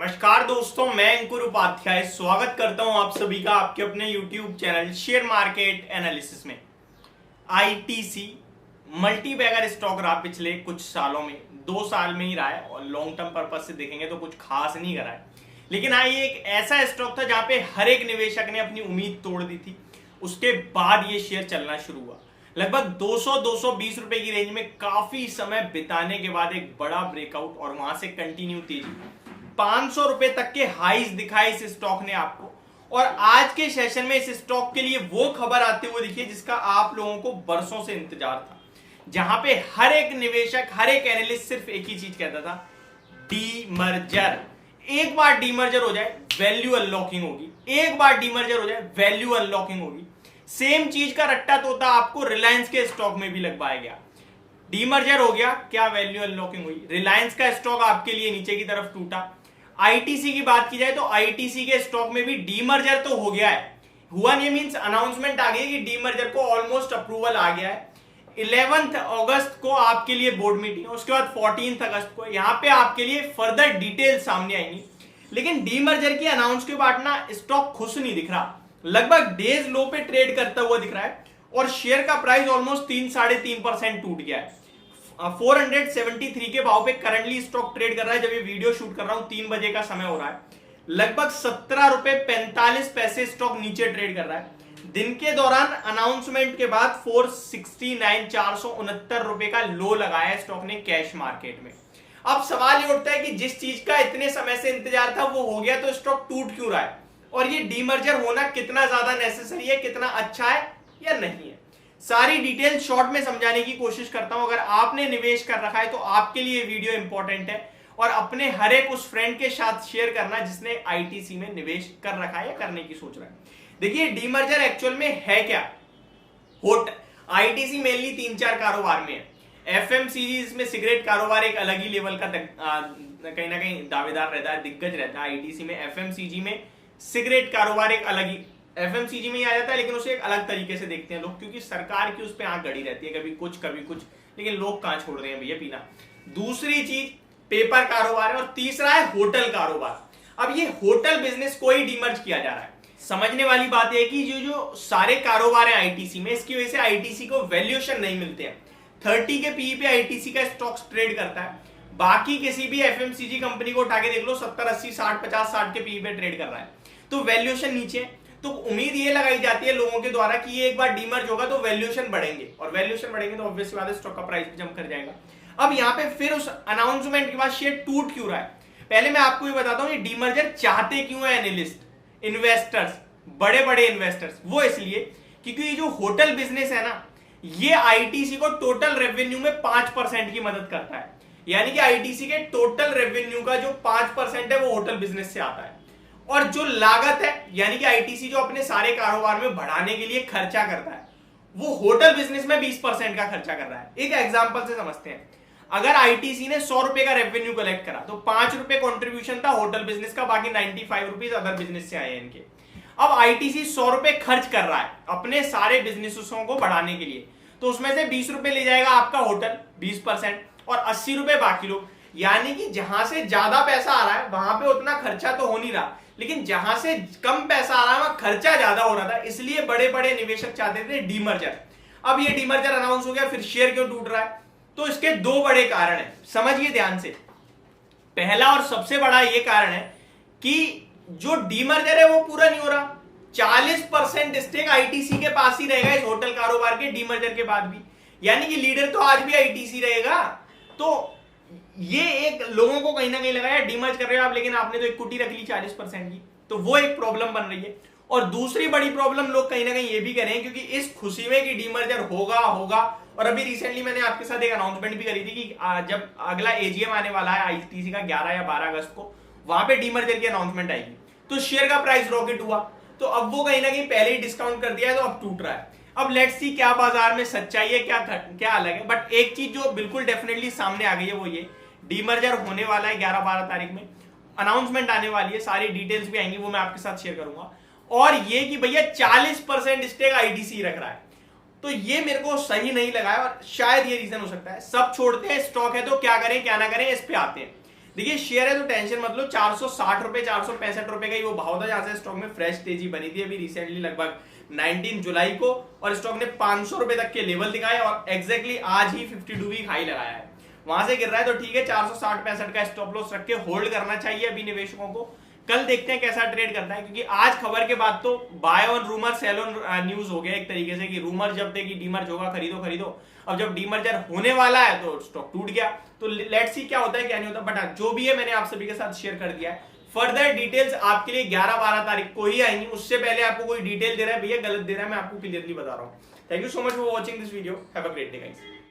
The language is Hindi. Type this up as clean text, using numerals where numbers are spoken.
नमस्कार दोस्तों, मैं अंकुर उपाध्याय स्वागत करता हूं आप सभी का आपके अपने YouTube channel share market analysis में। आईटीसी मल्टी बैगर स्टॉक रहा पिछले कुछ सालों में, 2 साल में ही रहा है और लॉन्ग टर्म पर्पज से देखेंगे तो कुछ खास नहीं करा है। लेकिन हाँ, ये एक ऐसा स्टॉक था जहां पे हर एक निवेशक ने अपनी उम्मीद तोड़ दी थी। उसके बाद ये शेयर चलना शुरू हुआ। लगभग 200-220 रुपए की रेंज में काफी समय बिताने के बाद एक बड़ा ब्रेकआउट और वहां से कंटिन्यू तेजी 500 रुपए तक के हाईज दिखाए इस स्टॉक ने आपको। और आज के सेशन में इस स्टॉक के लिए वो खबर आते हुए दिखी जिसका आप लोगों को बरसों से इंतजार था, जहां पे हर एक निवेशक, हर एक एनालिस्ट सिर्फ एक ही चीज कहता था, डीमर्जर। एक बार डीमर्जर हो जाए वैल्यू अनलॉकिंग होगी, एक बार डीमर्जर हो जाए वैल्यू अनलॉकिंग होगी। सेम चीज का रट्टा तोता आपको रिलायंस के स्टॉक में भी लगवाया गया। डीमर्जर हो गया, क्या वैल्यू अनलॉकिंग हुई? रिलायंस का स्टॉक आपके लिए नीचे की तरफ टूटा। आईटीसी की बात की जाए तो आईटीसी के स्टॉक में भी डीमर्जर तो हो गया है, हुआ नहीं मींस अनाउंसमेंट आ गई कि डीमर्जर को ऑलमोस्ट अप्रूवल आ गया है। 11 अगस्त को आपके लिए बोर्ड मीटिंग, उसके बाद 14 अगस्त को यहां पे आपके लिए फर्दर डिटेल सामने आएंगी। लेकिन डीमर्जर की अनाउंस के बाद ना स्टॉक खुश नहीं दिख रहा, लगभग डेज लो पे ट्रेड करता हुआ दिख रहा है और शेयर का प्राइस ऑलमोस्ट 3-3.5% टूट गया है। 473 के भाव पे करंटली स्टॉक ट्रेड कर रहा है। जब ये वीडियो शूट कर रहा हूं 3 बजे का समय हो रहा है, लगभग 17 रुपए 45 पैसे स्टॉक नीचे ट्रेड कर रहा है। दिन के दौरान अनाउंसमेंट के बाद 469 रुपए का लो लगाया स्टॉक ने कैश मार्केट में। अब सवाल ये उठता है कि जिस चीज का इतने समय से इंतजार था वो हो गया, तो स्टॉक टूट क्यों रहा है और ये डीमर्जर होना कितना ज्यादा नेसेसरी है, कितना अच्छा है या नहीं है। सारी डिटेल शॉर्ट में समझाने की कोशिश करता हूं। अगर आपने निवेश कर रखा है तो आपके लिए वीडियो इंपॉर्टेंट है और अपने हर एक उस फ्रेंड के साथ शेयर करना जिसने आईटीसी में निवेश कर रखा है या करने की सोच रहा है। देखिए, डीमर्जर एक्चुअल में है क्या? आईटीसी मेनली 3-4 कारोबार में है। एफएमसीजी, इसमें सिगरेट कारोबार एक अलग ही लेवल का कहीं ना कहीं दावेदार रहता है, दिग्गज रहता है। आईटीसी में, एफएमसीजी में सिगरेट कारोबार एक अलग ही, एफएमसीजी में ही आ जाता है, लेकिन उसे एक अलग तरीके से देखते हैं लोग, क्योंकि सरकार की उस पर आंख गड़ी रहती है, कभी कुछ कभी कुछ, लेकिन लोग कहां छोड़ रहे हैं भैया पीना। दूसरी चीज पेपर कारोबार है और तीसरा है होटल कारोबार। अब ये होटल बिजनेस को ही डीमर्ज किया जा रहा है। समझने वाली बात है कि जो सारे कारोबार है आईटीसी में, इसकी वजह से आईटीसी को वैल्यूएशन नहीं मिलते हैं। 30 के पीई पे आईटीसी का स्टॉक ट्रेड करता है। बाकी किसी भी एफएमसीजी कंपनी को उठा के देख लो, 70, 80, 60, 50, 60 के पीई पे ट्रेड कर रहा है, तो वैल्यूएशन नीचे है। तो उम्मीद ये लगाई जाती है लोगों के द्वारा कि ये एक बार डीमर्ज होगा तो वैल्यूएशन बढ़ेंगे, और वैल्यूएशन बढ़ेंगे तो ऑब्वियस बात है स्टॉक का प्राइस भी जंप कर जाएगा। अब यहाँ पे फिर उस अनाउंसमेंट के बाद शेयर टूट क्यों रहा है, पहले मैं आपको ये बताता हूँ। ये डीमर्जर चाहते क्यों है एनालिस्ट, इन्वेस्टर्स, बड़े बड़े इन्वेस्टर्स? वो इसलिए क्योंकि ये जो होटल बिजनेस है ना, ये आईटीसी को टोटल रेवेन्यू में 5% की मदद करता है। यानी कि आईटीसी के टोटल रेवेन्यू का जो 5% है वो होटल बिजनेस से आता है। और जो लागत है, यानी कि आईटीसी जो अपने सारे कारोबार में बढ़ाने के लिए खर्चा करता है, वो होटल बिजनेस में 20% का खर्चा कर रहा है। एक एग्जांपल से समझते हैं। अगर आईटीसी ने 100 रुपए का रेवेन्यू कलेक्ट करा तो 5 रुपए कॉन्ट्रीब्यूशन था होटल बिजनेस का, बाकी 95 रुपीज अदर बिजनेस से आए हैं इनके। अब आईटीसी 100 रुपए खर्च कर रहा है अपने सारे बिजनेसों को बढ़ाने के लिए, तो उसमें से 20 रुपए ले जाएगा आपका होटल 20% और 80 रुपए बाकी लोग। यानी कि जहां से ज्यादा पैसा आ रहा है वहां पे उतना खर्चा तो हो नहीं रहा, लेकिन जहां से कम पैसा आ रहा है वहां खर्चा ज्यादा हो रहा था। इसलिए बड़े बड़े निवेशक चाहते थे डीमर्जर। अब ये डीमर्जर अनाउंस हो गया, फिर शेयर क्यों टूट रहा है? तो इसके 2 बड़े कारण हैं, समझिए ध्यान से। पहला और सबसे बड़ा ये कारण है कि जो डीमर्जर है वो पूरा नहीं हो रहा। 40% स्टेक आईटीसी के पास ही रहेगा इस होटल कारोबार के डीमर्जर के बाद भी, यानी कि लीडर तो आज भी आईटीसी रहेगा। तो ये एक लोगों को कहीं ना कहीं लगा है डीमर्ज कर रहे हो आप, लेकिन आपने तो इक्विटी रख ली 40% की, तो वो एक प्रॉब्लम बन रही है। और दूसरी बड़ी प्रॉब्लम लोग कहीं ना कहीं ये भी कह रहे हैं, क्योंकि इस खुशी में कि डीमर्जर होगा, और अभी रिसेंटली मैंने आपके साथ एक अनाउंसमेंट भी करी थी कि जब अगला एजीएम आने वाला है आईटीसी का 11 या 12 अगस्त को, वहां पे डीमर्जर की अनाउंसमेंट आएगी, तो शेयर का प्राइस रॉकेट हुआ। तो अब वो कहीं ना कहीं पहले ही डिस्काउंट कर दिया है, तो अब टूट रहा है। अब लेट्स सी क्या बाजार में सच्चाई है, क्या अलग है। बट एक चीज जो बिल्कुल डेफिनेटली सामने आ गई है वो ये, डीमर्जर होने वाला है 11-12 तारीख में, अनाउंसमेंट आने वाली है, सारी डिटेल्स भी आएंगी, वो मैं आपके साथ शेयर करूंगा। और ये कि भैया 40% स्टेक आईटीसी रख रहा है, तो ये मेरे को सही नहीं लगा है और शायद ये रीजन हो सकता है। सब छोड़ते हैं, स्टॉक है तो क्या करें क्या ना करें, इस पे आते हैं। देखिए शेयर है तो टेंशन मत लो, 460 रुपए 465 रुपए का ही वो भाव था जहां से स्टॉक में फ्रेश तेजी बनी थी अभी रिसेंटली लगभग 19 जुलाई को, और स्टॉक ने 500 रुपए तक के लेवल दिखाए और एग्जैक्टली आज ही 52 वीक हाई लगाया है। वहां से गिर रहा है तो ठीक है, 460-65 का स्टॉप लॉस रख के होल्ड करना चाहिए अभी निवेशकों को। कल देखते हैं कैसा ट्रेड करता है, क्योंकि आज खबर के बाद तो buy on rumour sell on news हो गया एक तरीके से, कि रूमर जब थे कि डीमर्ज होगा खरीदो खरीदो, अब जब डीमर्जर होने वाला है तो स्टॉक टूट गया। तो लेट्स सी क्या होता है क्या नहीं होता, बट जो भी है मैंने आप सभी के साथ शेयर कर दिया है। फर्दर डिटेल्स आपके लिए 11-12 तारीख को ही आएंगी, उससे पहले आपको कोई डिटेल दे रहा है भैया गलत दे रहा है, मैं आपको क्लियरली बता रहा हूं। Thank you so much for watching this video, have a great day guys.